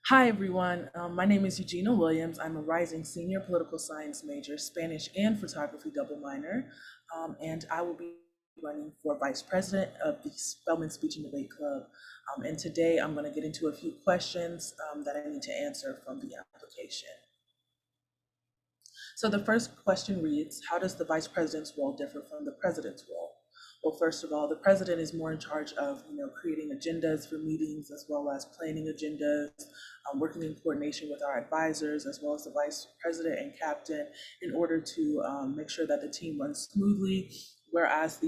Hi, everyone. My name is Eugenia Williams. I'm a rising senior political science major, Spanish and photography double minor, and I will be running for vice president of the Spelman Speech and Debate Club. And today I'm going to get into a few questions that I need to answer from the application. So the first question reads, how does the vice president's role differ from the president's role? Well, first of all, the president is more in charge of, creating agendas for meetings as well as planning agendas, working in coordination with our advisors as well as the vice president and captain in order to make sure that the team runs smoothly. Whereas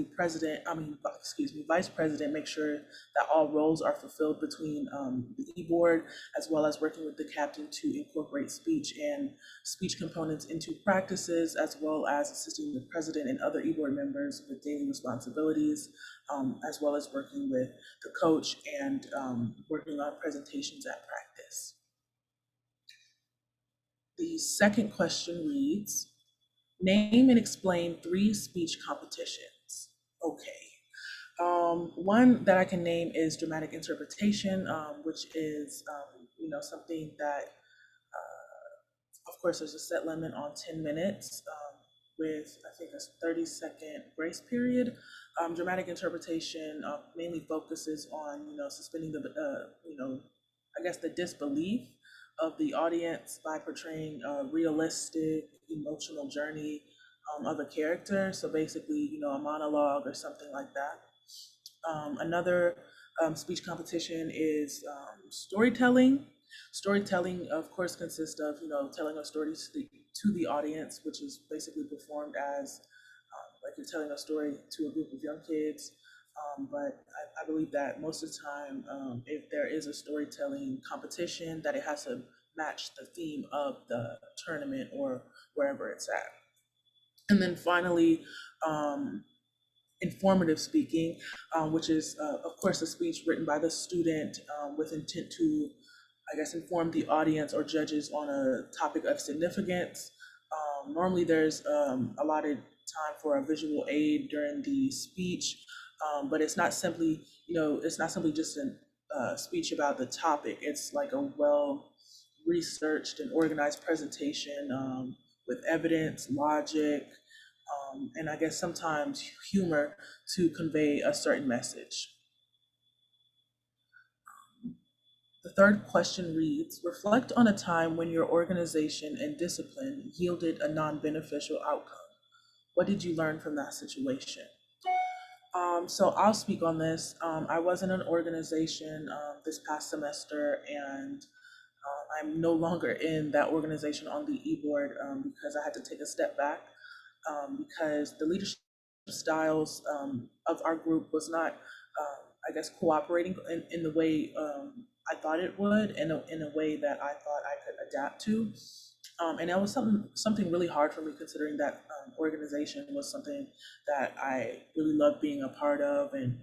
vice president makes sure that all roles are fulfilled between the e-board as well as working with the captain to incorporate speech and speech components into practices, as well as assisting the president and other e-board members with daily responsibilities, as well as working with the coach and working on presentations at practice. The second question reads, name and explain 3 speech competitions. Okay. One that I can name is dramatic interpretation, which is, something that of course, there's a set limit on 10 minutes with, I think, a 30-second grace period. Dramatic interpretation mainly focuses on, suspending I guess the disbelief of the audience by portraying a realistic emotional journey of a character. So basically, a monologue or something like that. Another speech competition is storytelling. Storytelling, of course, consists of telling a story to the audience, which is basically performed as like you're telling a story to a group of young kids. But I believe that most of the time, if there is a storytelling competition, that it has to match the theme of the tournament or wherever it's at. And then finally, informative speaking, which is, of course, a speech written by the student with intent to, I guess, inform the audience or judges on a topic of significance. Normally, there's allotted time for a visual aid during the speech, but it's not simply, just a speech about the topic. It's like a well researched and organized presentation with evidence, logic, and I guess sometimes humor to convey a certain message. The third question reads, reflect on a time when your organization and discipline yielded a non-beneficial outcome. What did you learn from that situation? So I'll speak on this. I was in an organization this past semester, and I'm no longer in that organization on the e-board because I had to take a step back because the leadership styles of our group was not, I guess, cooperating in the way I thought it would, in a way that I thought I could adapt to. And that was something really hard for me, considering that organization was something that I really loved being a part of, and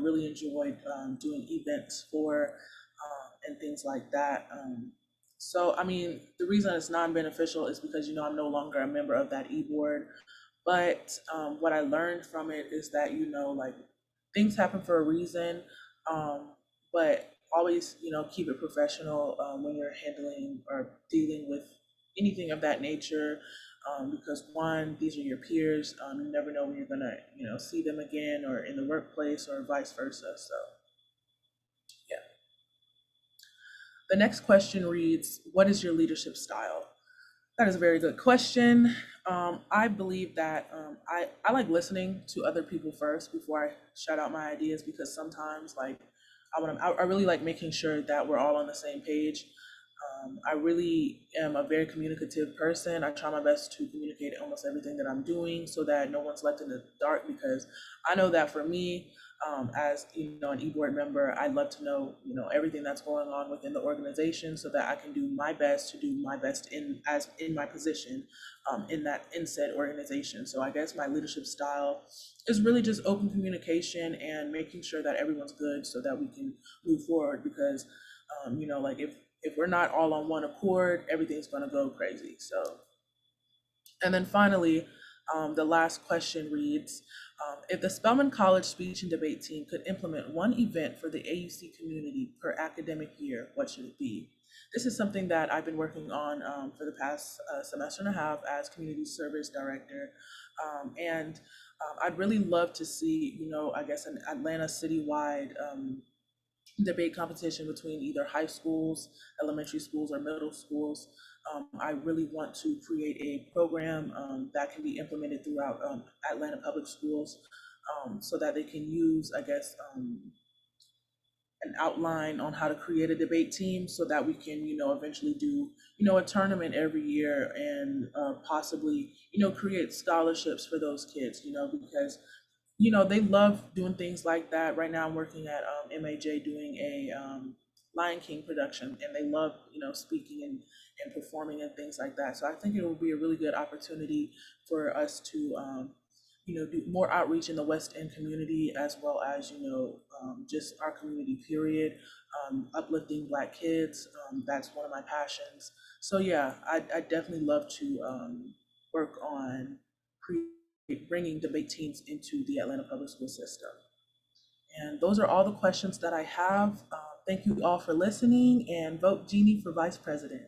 really enjoyed doing events for, and things like that. So, I mean, the reason it's non-beneficial is because I'm no longer a member of that e-board. But what I learned from it is that like things happen for a reason, but always keep it professional when you're handling or dealing with anything of that nature, because one, these are your peers. You never know when you're gonna see them again, or in the workplace, or vice versa. So yeah. The next question reads, what is your leadership style? That is a very good question. I believe that I like listening to other people first before I shout out my ideas, because sometimes like I really like making sure that we're all on the same page. I really am a very communicative person. I try my best to communicate almost everything that I'm doing so that no one's left in the dark, because I know that for me, as an e-board member, I'd love to know everything that's going on within the organization so that I can do my best to do my best in my position in said organization. So I guess my leadership style is really just open communication and making sure that everyone's good so that we can move forward, because like if we're not all on one accord, everything's going to go crazy. So, and then finally, The last question reads, if the Spelman College speech and debate team could implement one event for the AUC community per academic year, what should it be? This is something that I've been working on for the past semester and a half as community service director. And I'd really love to see, I guess an Atlanta citywide debate competition between either high schools, elementary schools, or middle schools. I really want to create a program that can be implemented throughout Atlanta public schools so that they can use, I guess, an outline on how to create a debate team so that we can, eventually do, a tournament every year and possibly, create scholarships for those kids, because they love doing things like that. Right now, I'm working at MAJ doing a Lion King production, and they love, speaking and performing and things like that. So I think it will be a really good opportunity for us to, do more outreach in the West End community as well as, just our community, period. Uplifting Black kids, that's one of my passions. So yeah, I definitely love to work on bringing debate teams into the Atlanta public school system. And those are all the questions that I have. Thank you all for listening, and vote Genie for vice president.